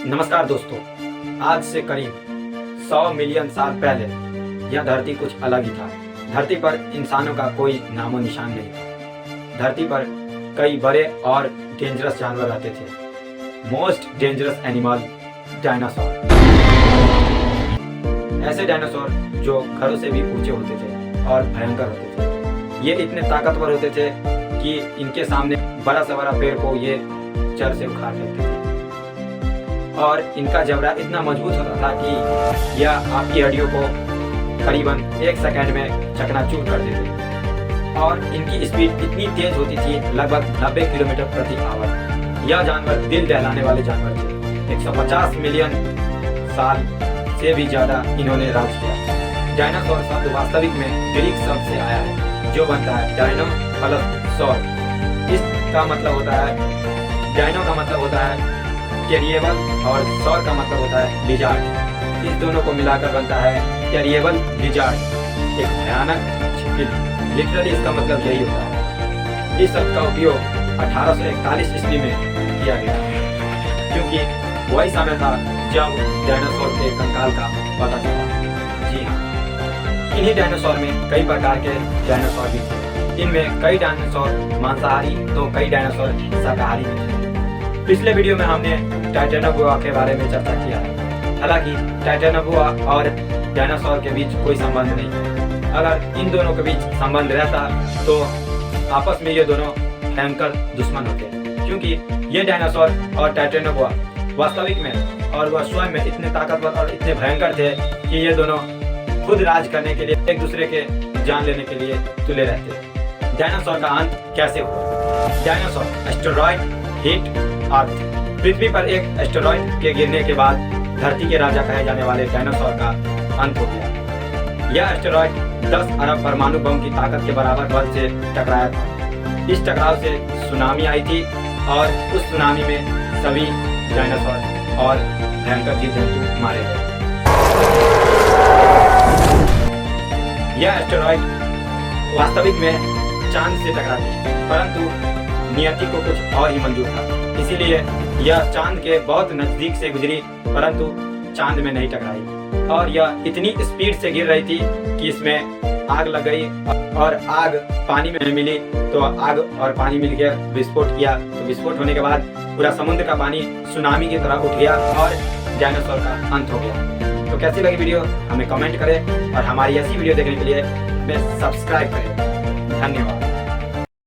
नमस्कार दोस्तों, आज से करीब 100 मिलियन साल पहले यह धरती कुछ अलग ही था। धरती पर इंसानों का कोई नामो निशान नहीं था। धरती पर कई बड़े और डेंजरस जानवर रहते थे। Most dangerous animal, dinosaur. ऐसे डायनासोर जो घरों से भी ऊंचे होते थे और भयंकर होते थे। ये इतने ताकतवर होते थे कि इनके सामने बड़ा से बड़ा पेड़ को ये जड़ से उखाड़ लेते थे और इनका जबड़ा इतना मजबूत होता था कि यह आपकी हड्डियों को करीबन 1 सेकंड में चकनाचूर कर देते और इनकी स्पीड इतनी तेज होती थी, लगभग 90 किलोमीटर प्रति आवर। यह जानवर दिल दहलाने वाले जानवर थे। 150 मिलियन साल से भी ज़्यादा इन्होंने राज किया। डायनासोर शब्द वास्तविक में ग्रीक शब्द से आया है जो बनता है डायनो प्लस सौर। इसका मतलब होता है, डायनो का मतलब होता है कैरिएबल और सौर का मतलब होता है लिजार्ड। इस दोनों को मिलाकर बनता है कैरिएबल लिजार्ड, एक भयानक छिपकली। लिटरली इसका मतलब यही होता है। इस शब्द का उपयोग 1841 ईस्वी में किया गया क्योंकि वही समय था जब डायनासोर के कंकाल का पता चला। जी हाँ, इन्हीं डायनासोर में कई प्रकार के डायनासोर भी थे। इनमें कई डायनासोर मांसाहारी तो कई डायनासोर शाकाहारी भी थे। पिछले वीडियो में हमने टाइटेनोबोआ के बारे में चर्चा किया है। हालांकि टाइटेनोबोआ और डायनासोर के बीच कोई संबंध नहीं है। अगर इन दोनों के बीच संबंध रहता तो आपस में ये दोनों भयंकर दुश्मन होते, क्योंकि ये डायनासोर और टाइटेनोबोआ वास्तविक में और वह स्वयं में इतने ताकतवर और इतने भयंकर थे कि ये दोनों खुद राज करने के लिए एक दूसरे के जान लेने के लिए तुले रहते। डायनासोर का अंत कैसे हुआ? डायनासोर एस्टेरॉयड हिट अर्थ। पृथ्वी पर एक एस्टेरॉयड के गिरने के बाद धरती के राजा कहे जाने वाले डायनासोर का अंत हो गया। यह एस्टेरॉयड 10 अरब परमाणु बम की ताकत के बराबर बल से टकराया था। इस टकराव से सुनामी आई थी और उस सुनामी में सभी डायनासोर और भयंकर जीव जंतु मारे गए। यह एस्टेरॉयड वास्तविक में चांद से टकरा थी, परंतु नियति को कुछ और ही मंजूर था। इसीलिए यह चांद के बहुत नजदीक से गुजरी, परंतु चांद में नहीं टकराई और यह इतनी स्पीड से गिर रही थी कि इसमें आग लग गई और आग पानी में मिली तो आग और पानी मिलकर विस्फोट किया। तो विस्फोट होने के बाद पूरा समुद्र का पानी सुनामी की तरह उठ गया और डायनासोर का अंत हो गया। तो कैसी लगी वीडियो हमें कमेंट करें और हमारी ऐसी वीडियो देखने के लिए हमें सब्सक्राइब करें। धन्यवाद।